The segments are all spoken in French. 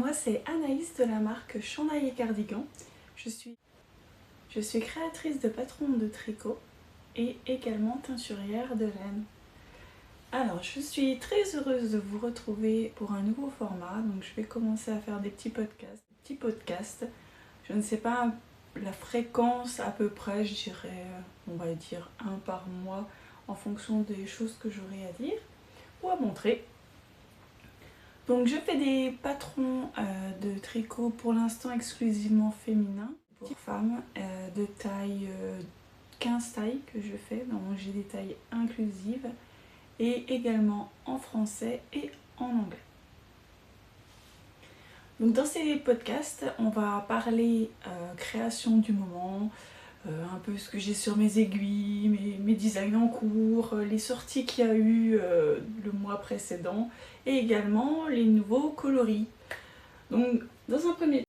moi c'est Anaïs de la marque Chandail et Cardigan. Je suis créatrice de patrons de tricot et également teinturière de laine. Alors je suis très heureuse de vous retrouver pour un nouveau format, donc je vais commencer à faire des petits podcasts. Je ne sais pas la fréquence à peu près, je dirais on va dire un par mois en fonction des choses que j'aurai à dire ou à montrer. Donc je fais des patrons de tricot pour l'instant exclusivement féminins pour femmes de taille 15 tailles que je fais, donc j'ai des tailles inclusives et également en français et en anglais. Donc dans ces podcasts on va parler création du moment, un peu ce que j'ai sur mes aiguilles, mes designs en cours, les sorties qu'il y a eu le mois précédent et également les nouveaux coloris. Donc dans un premier temps,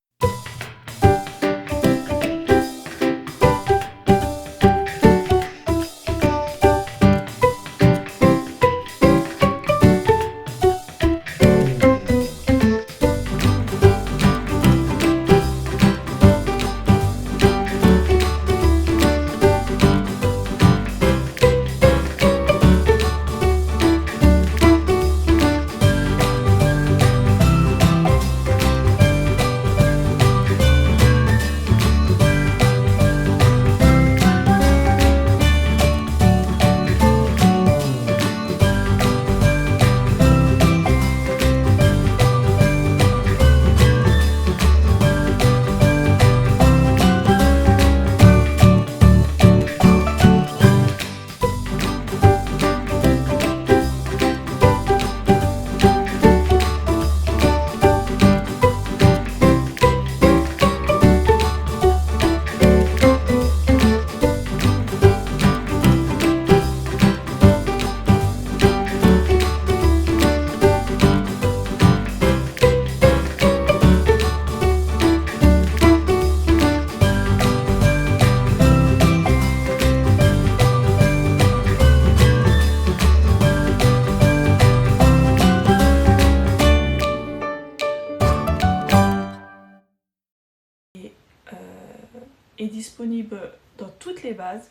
est disponible dans toutes les bases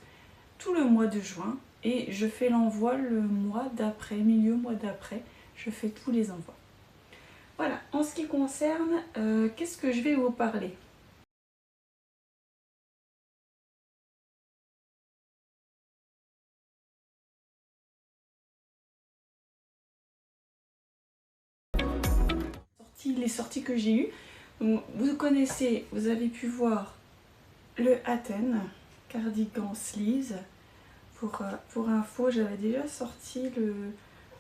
tout le mois de juin et je fais l'envoi le mois d'après, milieu mois d'après, je fais tous les envois. Voilà, en ce qui concerne, qu'est-ce que je vais vous parler ? Les sorties que j'ai eues, donc, vous connaissez, vous avez pu voir le Athènes cardigan sleeves. Pour info, j'avais déjà sorti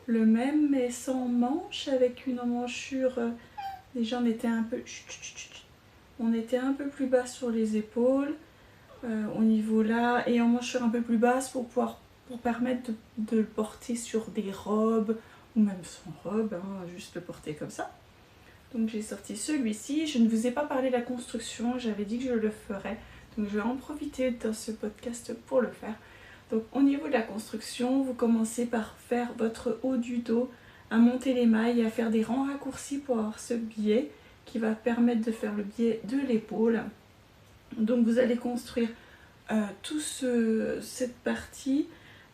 le même mais sans manche, avec une emmanchure. Déjà on était un peu plus bas sur les épaules au niveau là, et emmanchure un peu plus basse pour permettre de le porter sur des robes ou même sans robe, hein, juste le porter comme ça. Donc j'ai sorti celui-ci. Je ne vous ai pas parlé de la construction, j'avais dit que je le ferais, donc je vais en profiter dans ce podcast pour le faire. Donc au niveau de la construction, vous commencez par faire votre haut du dos, à monter les mailles et à faire des rangs raccourcis pour avoir ce biais qui va permettre de faire le biais de l'épaule. Donc vous allez construire cette partie,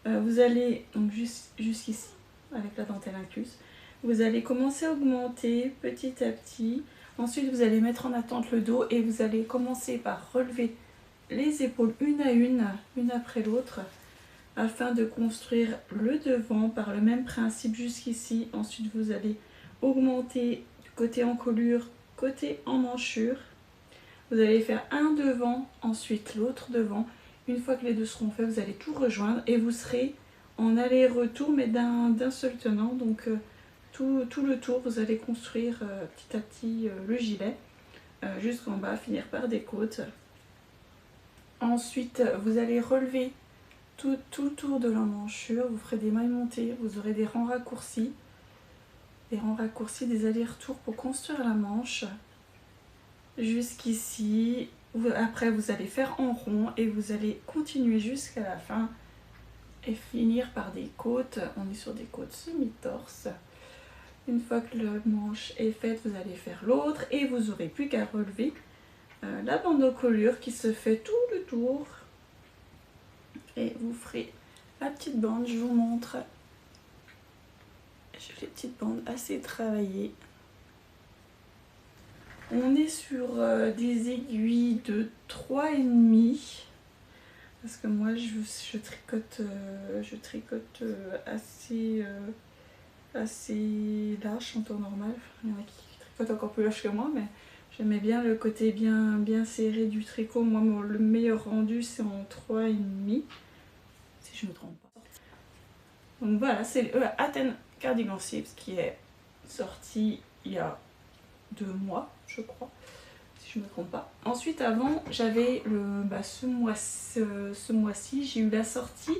vous allez donc jusqu'ici avec la dentelle incluse. Vous allez commencer à augmenter petit à petit. Ensuite, vous allez mettre en attente le dos et vous allez commencer par relever les épaules une après l'autre, afin de construire le devant par le même principe jusqu'ici. Ensuite, vous allez augmenter du côté encolure, côté emmanchure. Vous allez faire un devant, ensuite l'autre devant. Une fois que les deux seront faits, vous allez tout rejoindre et vous serez en aller-retour, mais d'un seul tenant. Donc, tout le tour, vous allez construire petit à petit le gilet jusqu'en bas, finir par des côtes. Ensuite, vous allez relever tout le tour de l'emmanchure, vous ferez des mailles montées, vous aurez des rangs raccourcis, des allers-retours pour construire la manche jusqu'ici. Après, vous allez faire en rond et vous allez continuer jusqu'à la fin et finir par des côtes. On est sur des côtes semi-torse. Une fois que la manche est faite, vous allez faire l'autre et vous n'aurez plus qu'à relever la bande encolure qui se fait tout le tour. Et vous ferez la petite bande, je vous montre. J'ai les petites bandes assez travaillées. On est sur des aiguilles de 3,5 parce que moi je tricote assez large en temps normal. Il y en a qui tricotent encore plus large que moi, mais j'aimais bien le côté bien serré du tricot. Moi, le meilleur rendu, c'est en 3,5, si je ne me trompe pas. Donc voilà, c'est le Athènes Cardigan Slips qui est sorti il y a 2 mois, je crois, si je ne me trompe pas. Ensuite, avant, j'avais ce mois-ci, j'ai eu la sortie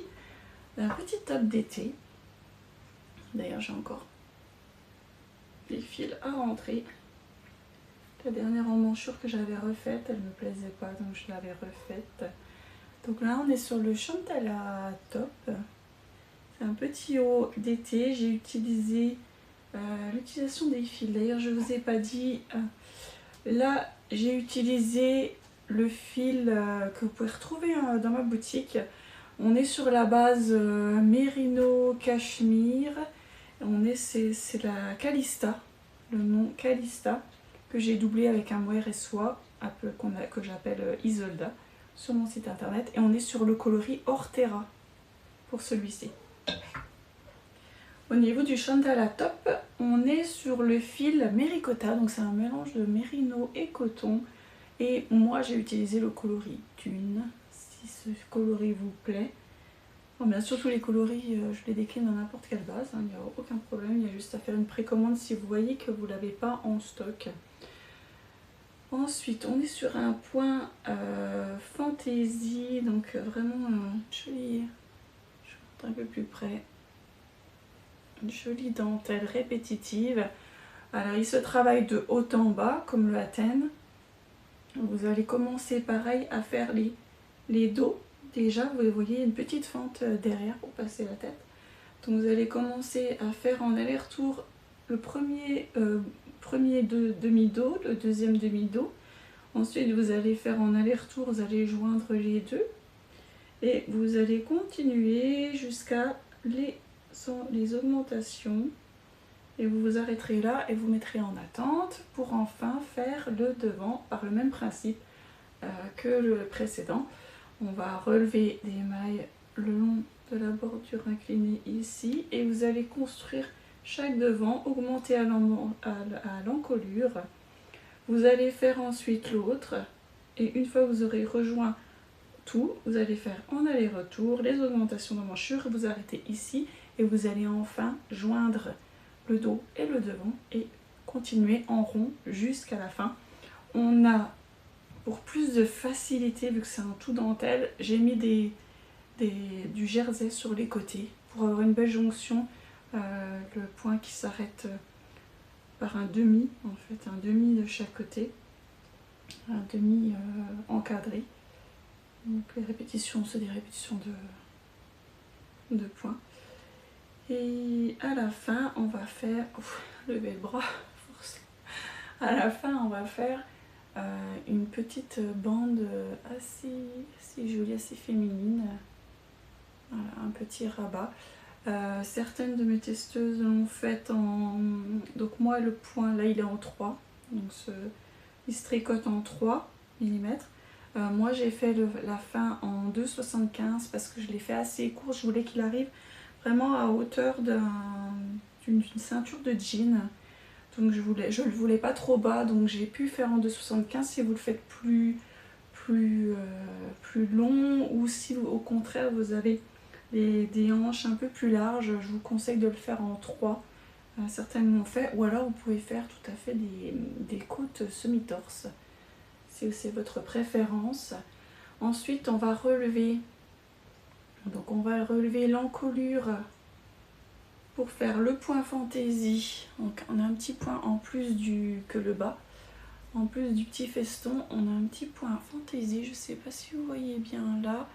d'un petit top d'été. D'ailleurs, j'ai encore des fils à rentrer. La dernière emmanchure que j'avais refaite, elle ne me plaisait pas, donc je l'avais refaite. Donc là, on est sur le Chantala Top. C'est un petit haut d'été. J'ai utilisé l'utilisation des fils. D'ailleurs, je ne vous ai pas dit. Là, j'ai utilisé le fil que vous pouvez retrouver dans ma boutique. On est sur la base Mérino Cachemire. C'est la Calista, le nom Calista, que j'ai doublé avec un mohair et soie que j'appelle Isolda sur mon site internet. Et on est sur le coloris Ortera pour celui-ci. Au niveau du Chantala Top, on est sur le fil Méricota, donc c'est un mélange de mérino et coton. Et moi j'ai utilisé le coloris Thune, si ce coloris vous plaît. Bon, bien sûr tous les coloris, je les décline dans n'importe quelle base, il n'y a aucun problème, il y a juste à faire une précommande si vous voyez que vous ne l'avez pas en stock. Ensuite on est sur un point fantaisie, donc vraiment joli, je vais un peu plus près. Une jolie dentelle répétitive. Alors il se travaille de haut en bas comme le Athènes. Vous allez commencer pareil à faire les dos. Déjà vous voyez une petite fente derrière pour passer la tête. Donc vous allez commencer à faire en aller-retour le premier demi-dos, le deuxième demi-dos. Ensuite vous allez faire en aller-retour, vous allez joindre les deux. Et vous allez continuer jusqu'à les augmentations et vous vous arrêterez là et vous mettrez en attente pour enfin faire le devant par le même principe que le précédent. On va relever des mailles le long de la bordure inclinée ici et vous allez construire chaque devant, augmenter à l'encolure. Vous allez faire ensuite l'autre et une fois que vous aurez rejoint tout, vous allez faire en aller-retour les augmentations d'emmanchure, vous arrêtez ici et vous allez enfin joindre le dos et le devant et continuer en rond jusqu'à la fin. On a, pour plus de facilité, vu que c'est un tout dentelle, j'ai mis du jersey sur les côtés pour avoir une belle jonction, le point qui s'arrête par un demi, en fait, un demi de chaque côté, un demi encadré. Donc les répétitions, c'est des répétitions de points. Et à la fin, on va faire... levez le bras, force. À la fin, on va faire une petite bande assez jolie, assez féminine. Voilà, un petit rabat. Certaines de mes testeuses l'ont fait en... Donc moi, le point, là, il est en 3. Donc il se tricote en 3 mm. Moi, j'ai fait la fin en 2,75 parce que je l'ai fait assez court. Je voulais qu'il arrive vraiment à hauteur d'une ceinture de jean. Donc je le voulais pas trop bas, donc j'ai pu faire en 2,75. Si vous le faites plus long ou si au contraire vous avez des hanches un peu plus larges, je vous conseille de le faire en 3. Certaines l'ont fait, ou alors vous pouvez faire tout à fait des côtes semi-torse si c'est votre préférence. Ensuite on va relever l'encolure pour faire le point fantaisie. Donc on a un petit point en plus que le bas. En plus du petit feston, on a un petit point fantaisie. Je ne sais pas si vous voyez bien là.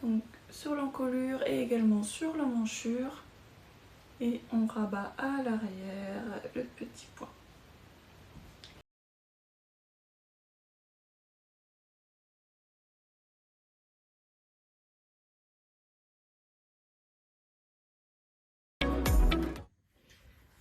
Donc sur l'encolure et également sur la manchure. et on rabat à l'arrière le petit point.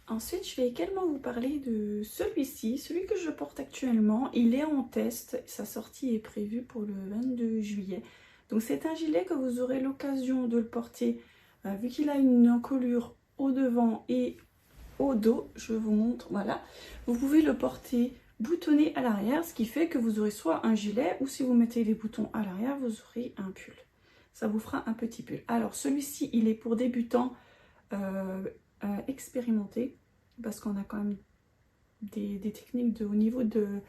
Ensuite, je vais également vous parler de celui-ci, celui que je porte actuellement. Il est en test, sa sortie est prévue pour le 22 juillet. Donc c'est un gilet que vous aurez l'occasion de le porter, vu qu'il a une encolure au devant et au dos. Je vous montre, voilà. Vous pouvez le porter boutonné à l'arrière, ce qui fait que vous aurez soit un gilet, ou si vous mettez les boutons à l'arrière, vous aurez un pull. Ça vous fera un petit pull. Alors celui-ci, il est pour débutants expérimentés, parce qu'on a quand même des techniques au niveau du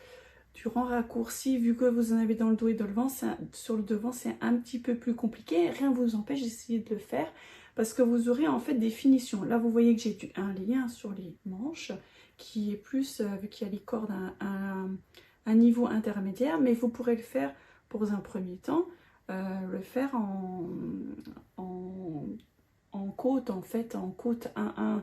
rang raccourci, vu que vous en avez dans le dos et dans le devant, sur le devant c'est un petit peu plus compliqué. Rien ne vous empêche d'essayer de le faire, parce que vous aurez en fait des finitions. Là vous voyez que j'ai un lien sur les manches, qui est plus, vu qu'il y a les cordes, un niveau intermédiaire, mais vous pourrez le faire pour un premier temps, le faire en côte, en fait, en côte 1-1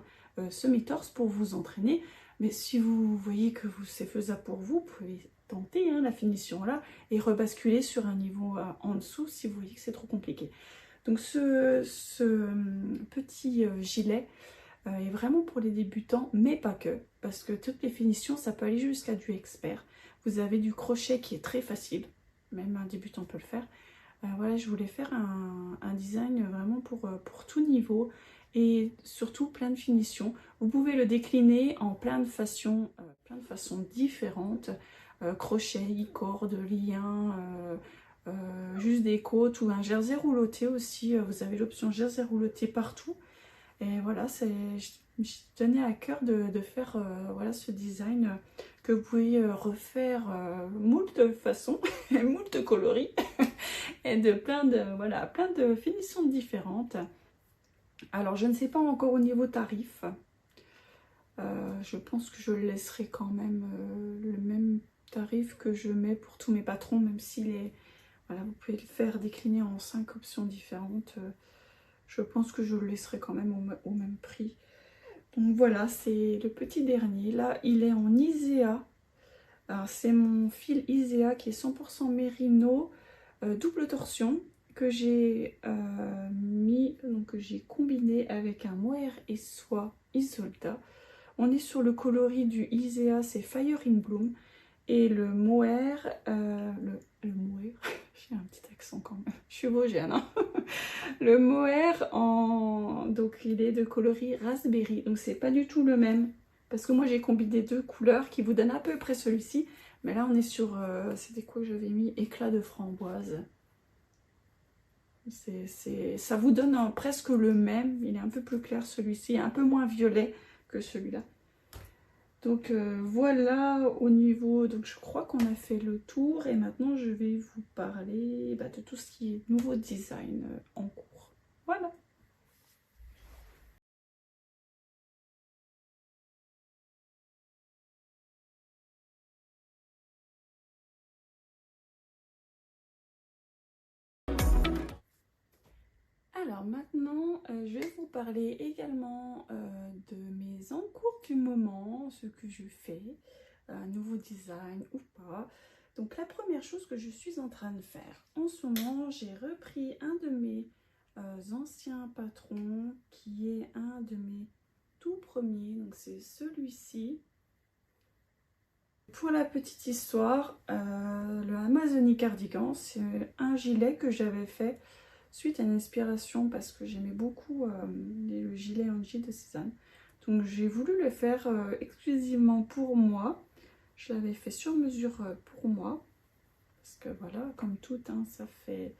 semi-torse pour vous entraîner. Mais si vous voyez que c'est faisable pour vous, vous pouvez tenter la finition là et rebasculer sur un niveau en dessous si vous voyez que c'est trop compliqué. Donc ce petit gilet est vraiment pour les débutants, mais pas que, parce que toutes les finitions, ça peut aller jusqu'à du expert. Vous avez du crochet qui est très facile, même un débutant peut le faire. Voilà, je voulais faire un design vraiment pour tout niveau et surtout plein de finitions. Vous pouvez le décliner en plein de façons différentes. Crochet, corde, lien, juste des côtes ou un jersey rouloté aussi. Vous avez l'option jersey rouloté partout. Et voilà, je tenais à cœur de faire voilà, ce design que vous pouvez refaire moult façons, moult coloris. Et de plein de finitions différentes. Alors je ne sais pas encore au niveau tarif. Je pense que je laisserai quand même le même tarif que je mets pour tous mes patrons, même s'il est, voilà, vous pouvez le faire décliner en 5 options différentes. Je pense que je le laisserai quand même au même prix. Donc voilà, c'est le petit dernier. Là, il est en Isea. Alors c'est mon fil Isea qui est 100% mérino, double torsion, que j'ai mis, donc que j'ai combiné avec un mohair et soie Isolda. On est sur le coloris du Isea, c'est Fire in Bloom, et le mohair, le mohair, j'ai un petit accent quand même, je suis vosgienne, hein. Le mohair, donc il est de coloris raspberry, donc c'est pas du tout le même, parce que moi j'ai combiné deux couleurs qui vous donnent à peu près celui-ci, mais là on est sur, c'était quoi que j'avais mis, éclat de framboise. Ça vous donne presque le même, il est un peu plus clair celui-ci, un peu moins violet que celui-là. Donc voilà au niveau, donc je crois qu'on a fait le tour et maintenant je vais vous parler de tout ce qui est nouveau design en cours. Voilà. Alors maintenant, je vais vous parler également de mes encours du moment, ce que je fais, un nouveau design ou pas. Donc la première chose que je suis en train de faire, en ce moment, j'ai repris un de mes anciens patrons, qui est un de mes tout premiers, donc c'est celui-ci. Pour la petite histoire, le Amazonie Cardigan, c'est un gilet que j'avais fait suite à une inspiration parce que j'aimais beaucoup le gilet Angie de Cézanne. Donc j'ai voulu le faire exclusivement pour moi. Je l'avais fait sur mesure pour moi. Parce que voilà, comme tout, hein, ça fait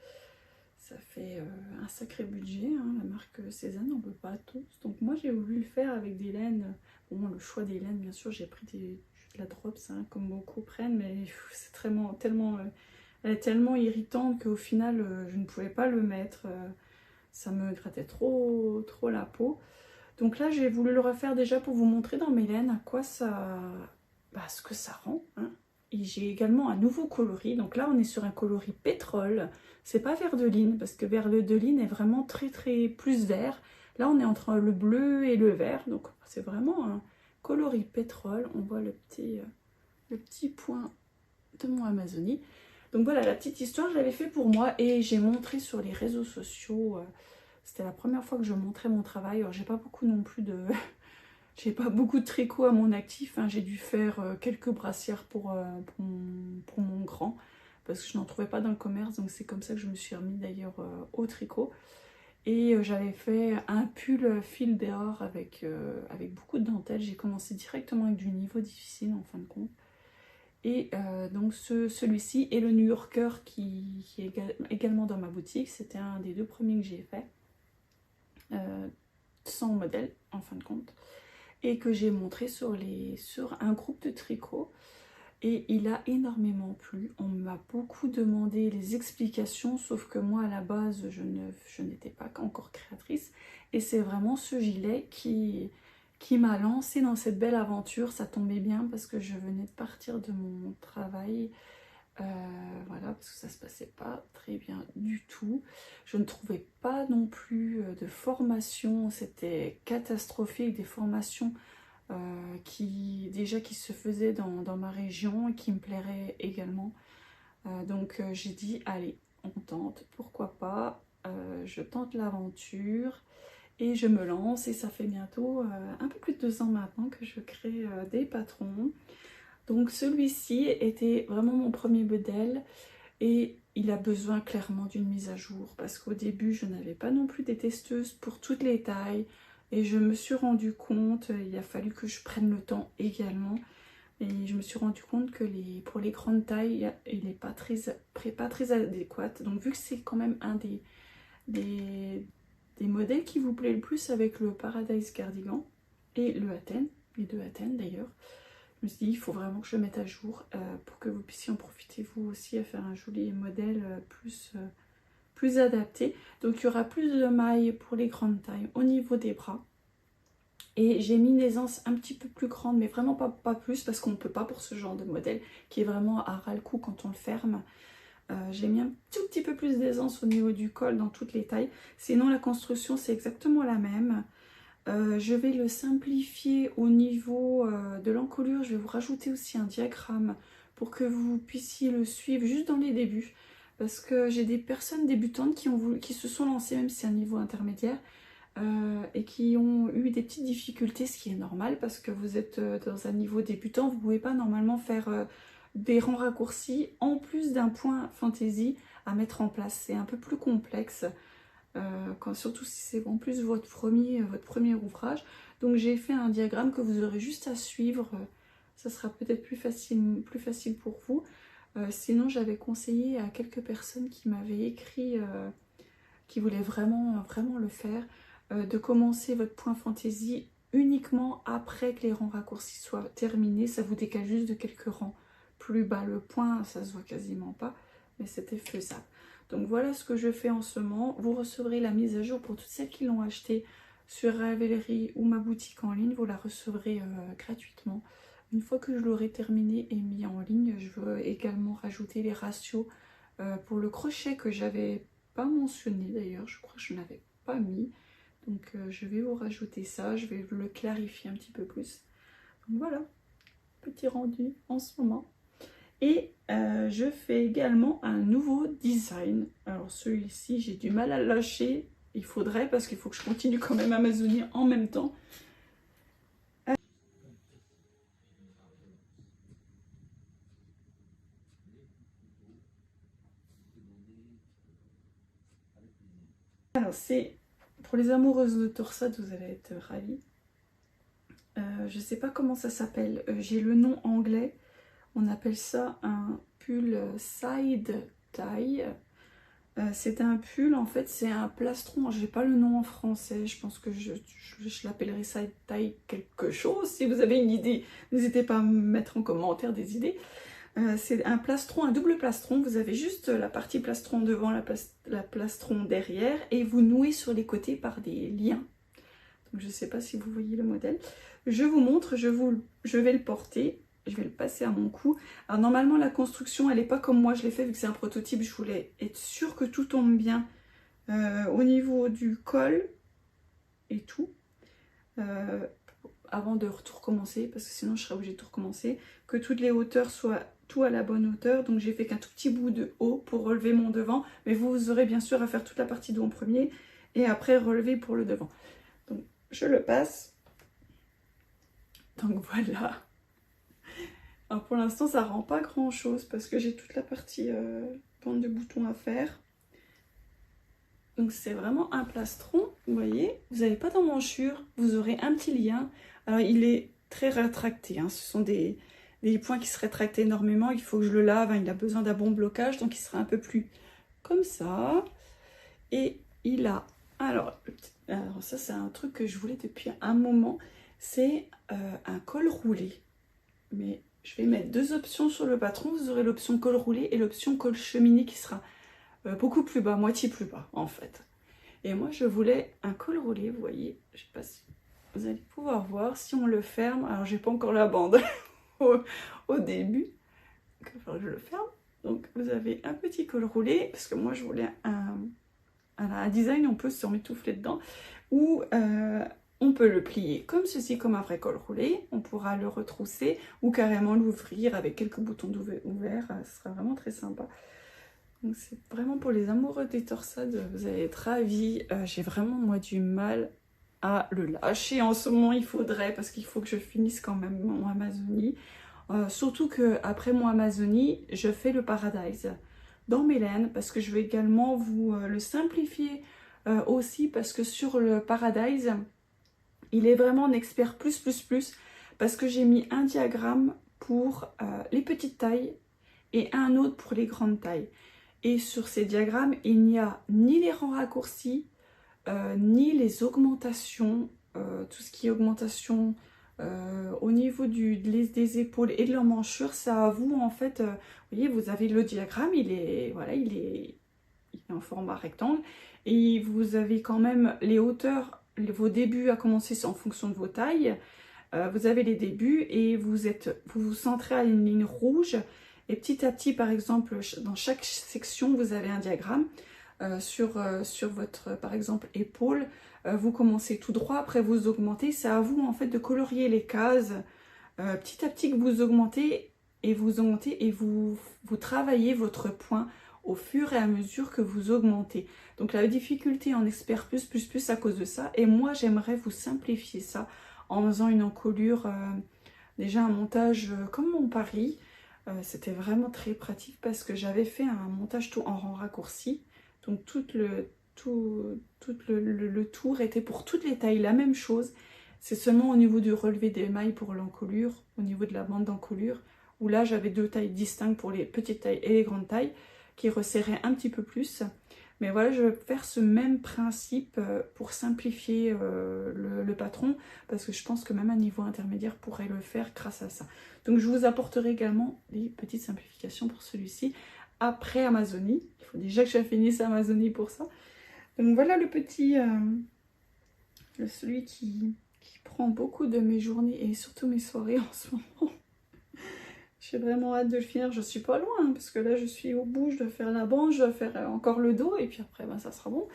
un sacré budget. Hein, la marque Cézanne, on ne peut pas tous. Donc moi j'ai voulu le faire avec des laines. Bon, le choix des laines, bien sûr, j'ai pris de la drops, hein, comme beaucoup prennent. Mais c'est tellement... elle est tellement irritante qu'au final, je ne pouvais pas le mettre. Ça me grattait trop la peau. Donc là, j'ai voulu le refaire déjà pour vous montrer dans mes laines à quoi ça... ce que ça rend. Hein. Et j'ai également un nouveau coloris. Donc là, on est sur un coloris pétrole. C'est pas vert de ligne, parce que vert de ligne est vraiment très plus vert. Là on est entre le bleu et le vert, donc c'est vraiment un coloris pétrole. On voit le petit point de mon Amazonie. Donc voilà, la petite histoire, je l'avais fait pour moi et j'ai montré sur les réseaux sociaux. C'était la première fois que je montrais mon travail. Alors j'ai pas beaucoup non plus de... j'ai pas beaucoup de tricot à mon actif, hein. J'ai dû faire quelques brassières pour mon grand, parce que je n'en trouvais pas dans le commerce, donc c'est comme ça que je me suis remis d'ailleurs au tricot. Et j'avais fait un pull fil dehors avec beaucoup de dentelle. J'ai commencé directement avec du niveau difficile en fin de compte. Et donc celui-ci et le New Yorker qui est également dans ma boutique, c'était un des 2 premiers que j'ai fait, sans modèle en fin de compte, et que j'ai montré sur un groupe de tricot. Et il a énormément plu. On m'a beaucoup demandé les explications, sauf que moi à la base je n'étais pas encore créatrice. Et c'est vraiment ce gilet qui m'a lancée dans cette belle aventure. Ça tombait bien parce que je venais de partir de mon travail. Voilà, parce que ça se passait pas très bien du tout. Je ne trouvais pas non plus de formation. C'était catastrophique, des formations qui se faisait dans ma région et qui me plairait également. Donc j'ai dit allez, on tente, pourquoi pas, je tente l'aventure et je me lance. Et ça fait bientôt un peu plus de 2 ans maintenant que je crée des patrons. Donc celui-ci était vraiment mon premier modèle et il a besoin clairement d'une mise à jour, parce qu'au début je n'avais pas non plus des testeuses pour toutes les tailles. Et je me suis rendu compte, il a fallu que je prenne le temps également. Et je me suis rendu compte que pour les grandes tailles, il n'est pas très adéquat. Donc vu que c'est quand même un des modèles qui vous plaît le plus avec le Paradise Cardigan et le Athènes, les 2 Athènes d'ailleurs, je me suis dit il faut vraiment que je le mette à jour pour que vous puissiez en profiter vous aussi à faire un joli modèle plus adapté. Donc il y aura plus de mailles pour les grandes tailles au niveau des bras. Et j'ai mis une aisance un petit peu plus grande, mais vraiment pas plus, parce qu'on ne peut pas pour ce genre de modèle qui est vraiment à ras le cou quand on le ferme. J'ai mis un tout petit peu plus d'aisance au niveau du col dans toutes les tailles. Sinon la construction c'est exactement la même. Je vais le simplifier au niveau de l'encolure. Je vais vous rajouter aussi un diagramme pour que vous puissiez le suivre juste dans les débuts. Parce que j'ai des personnes débutantes qui se sont lancées, même si c'est un niveau intermédiaire, et qui ont eu des petites difficultés, ce qui est normal parce que vous êtes dans un niveau débutant. Vous ne pouvez pas normalement faire des rangs raccourcis en plus d'un point fantaisie à mettre en place. C'est un peu plus complexe, surtout si c'est en plus votre premier ouvrage. Donc j'ai fait un diagramme que vous aurez juste à suivre. Ça sera peut-être plus facile pour vous. Sinon j'avais conseillé à quelques personnes qui m'avaient écrit, qui voulaient vraiment le faire, de commencer votre point fantaisie uniquement après que les rangs raccourcis soient terminés. Ça vous décale juste de quelques rangs plus bas. Le point, ça se voit quasiment pas, mais c'était faisable. Donc voilà ce que je fais en ce moment. Vous recevrez la mise à jour pour toutes celles qui l'ont acheté sur Ravelry ou ma boutique en ligne. Vous la recevrez gratuitement. Une fois que je l'aurai terminé et mis en ligne, je veux également rajouter les ratios pour le crochet que j'avais pas mentionné d'ailleurs. Je crois que je n'avais pas mis. Donc je vais vous rajouter ça, je vais le clarifier un petit peu plus. Donc voilà, petit rendu en ce moment. Et je fais également un nouveau design. Alors celui-ci, j'ai du mal à le lâcher. Il faudrait, parce qu'il faut que je continue quand même Amazonie en même temps. Alors c'est pour les amoureuses de torsade, vous allez être ravis. Je ne sais pas comment ça s'appelle, j'ai le nom anglais. On appelle ça un pull side tie. C'est un pull, en fait c'est un plastron, je n'ai pas le nom en français, je pense que je l'appellerai side tie quelque chose. Si vous avez une idée, n'hésitez pas à me mettre en commentaire des idées. C'est un plastron, un double plastron. Vous avez juste la partie plastron devant, la plastron derrière, et vous nouez sur les côtés par des liens. Donc je ne sais pas si vous voyez le modèle. Je vous montre, je vais le porter, je vais le passer à mon cou. Alors normalement la construction elle n'est pas comme moi je l'ai fait, vu que c'est un prototype. Je voulais être sûre que tout tombe bien au niveau du col. et tout. Avant de tout recommencer, parce que sinon je serais obligée de tout recommencer, que toutes les hauteurs soient tout à la bonne hauteur. Donc j'ai fait qu'un tout petit bout de haut pour relever mon devant, mais vous aurez bien sûr à faire toute la partie de haut en premier et après relever pour le devant. Donc je le passe. Donc voilà. Alors pour l'instant ça rend pas grand chose parce que j'ai toute la partie bande de boutons à faire. Donc c'est vraiment un plastron, vous voyez, vous n'avez pas d'emmanchure, vous aurez un petit lien. Alors il est très rétracté, hein. Ce sont des points qui se rétractent énormément, il faut que je le lave, hein. Il a besoin d'un bon blocage, donc il sera un peu plus comme ça. Et il a, alors ça c'est un truc que je voulais depuis un moment, c'est un col roulé. Mais je vais mettre deux options sur le patron, vous aurez l'option col roulé et l'option col cheminé qui sera beaucoup plus bas, moitié plus bas en fait. Et moi je voulais un col roulé, vous voyez, je sais pas si vous allez pouvoir voir, si on le ferme, alors j'ai pas encore la bande au début, donc il va falloir que je le ferme. Donc vous avez un petit col roulé, parce que moi je voulais un design, on peut se mitoufler dedans, ou on peut le plier comme ceci, comme un vrai col roulé, on pourra le retrousser, ou carrément l'ouvrir avec quelques boutons ouverts, ce sera vraiment très sympa. Donc c'est vraiment pour les amoureux des torsades, vous allez être ravis. J'ai vraiment moi du mal à le lâcher en ce moment, il faudrait, parce qu'il faut que je finisse quand même mon Amazonie. Surtout que après mon Amazonie, je fais le Paradise dans mes laines, parce que je vais également vous le simplifier aussi, parce que sur le Paradise, il est vraiment en expert plus, parce que j'ai mis un diagramme pour les petites tailles et un autre pour les grandes tailles. Et sur ces diagrammes, il n'y a ni les rangs raccourcis, ni les augmentations, tout ce qui est augmentation au niveau des épaules et de l'emmanchure, ça à vous en fait, vous voyez, vous avez le diagramme, il est en format rectangle, et vous avez quand même les hauteurs, vos débuts à commencer en fonction de vos tailles, vous avez les débuts et vous vous centrez à une ligne rouge. Et petit à petit, par exemple, dans chaque section, vous avez un diagramme sur votre, par exemple, épaule. Vous commencez tout droit, après vous augmentez. C'est à vous, en fait, de colorier les cases petit à petit que vous augmentez et vous travaillez votre point au fur et à mesure que vous augmentez. Donc la difficulté en expert plus à cause de ça. Et moi, j'aimerais vous simplifier ça en faisant une encolure, déjà un montage comme mon Paris. C'était vraiment très pratique parce que j'avais fait un montage tout en rang raccourci. Donc tout le tour était pour toutes les tailles la même chose. C'est seulement au niveau du relevé des mailles pour l'encolure, au niveau de la bande d'encolure, où là j'avais deux tailles distinctes pour les petites tailles et les grandes tailles, qui resserraient un petit peu plus. Mais voilà, je vais faire ce même principe pour simplifier le patron, parce que je pense que même un niveau intermédiaire pourrait le faire grâce à ça. Donc je vous apporterai également des petites simplifications pour celui-ci après Amazonie. Il faut déjà que je finisse Amazonie pour ça. Donc voilà le petit, celui qui prend beaucoup de mes journées et surtout mes soirées en ce moment. J'ai vraiment hâte de le finir, je suis pas loin, hein, parce que là je suis au bout, je dois faire la branche, je dois faire encore le dos, et puis après ben, ça sera bon.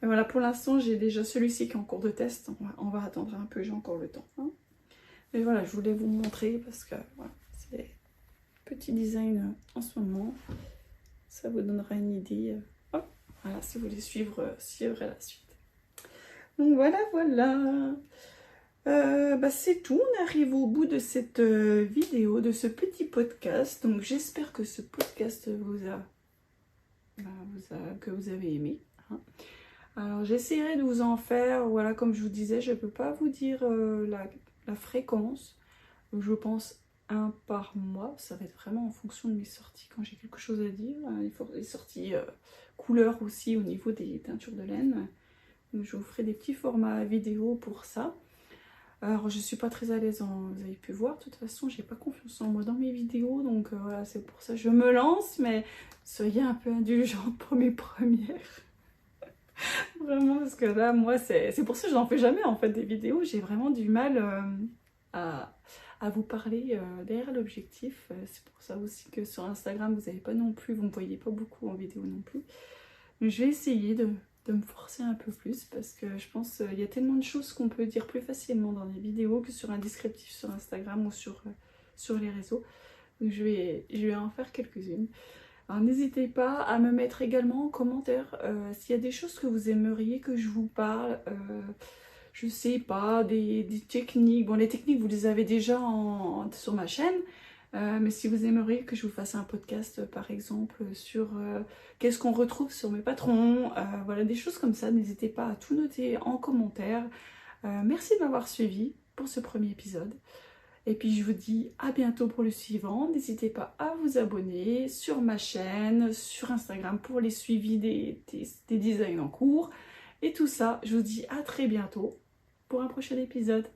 Mais voilà, pour l'instant j'ai déjà celui-ci qui est en cours de test, on va attendre un peu, j'ai encore le temps. Hein. Mais voilà, je voulais vous montrer, parce que voilà, c'est petit design en ce moment, ça vous donnera une idée. Hop, voilà, si vous voulez suivre la suite. Donc voilà, bah c'est tout, on arrive au bout de cette vidéo, de ce petit podcast. Donc j'espère que ce podcast que vous avez aimé. Hein. Alors j'essaierai de vous en faire, voilà, comme je vous disais, je ne peux pas vous dire la fréquence. Je pense un par mois, ça va être vraiment en fonction de mes sorties quand j'ai quelque chose à dire. Il faut des sorties couleurs aussi au niveau des teintures de laine. Donc je vous ferai des petits formats vidéo pour ça. Alors je suis pas très à l'aise, vous avez pu voir, de toute façon j'ai pas confiance en moi dans mes vidéos, donc voilà, c'est pour ça que je me lance, mais soyez un peu indulgents pour mes premières. Vraiment, parce que là, moi, c'est pour ça que je n'en fais jamais en fait des vidéos, j'ai vraiment du mal à vous parler derrière l'objectif. C'est pour ça aussi que sur Instagram, vous n'avez pas non plus, vous ne me voyez pas beaucoup en vidéo non plus. Mais je vais essayer de me forcer un peu plus parce que je pense qu'il y a tellement de choses qu'on peut dire plus facilement dans les vidéos que sur un descriptif sur Instagram ou sur les réseaux. Donc je vais en faire quelques-unes. Alors n'hésitez pas à me mettre également en commentaire s'il y a des choses que vous aimeriez que je vous parle. Je sais pas, des techniques. Bon, les techniques, vous les avez déjà sur ma chaîne. Mais si vous aimeriez que je vous fasse un podcast, par exemple, sur qu'est-ce qu'on retrouve sur mes patrons, voilà, des choses comme ça, n'hésitez pas à tout noter en commentaire. Merci de m'avoir suivi pour ce premier épisode. Et puis je vous dis à bientôt pour le suivant. N'hésitez pas à vous abonner sur ma chaîne, sur Instagram pour les suivis des designs en cours. Et tout ça, je vous dis à très bientôt pour un prochain épisode.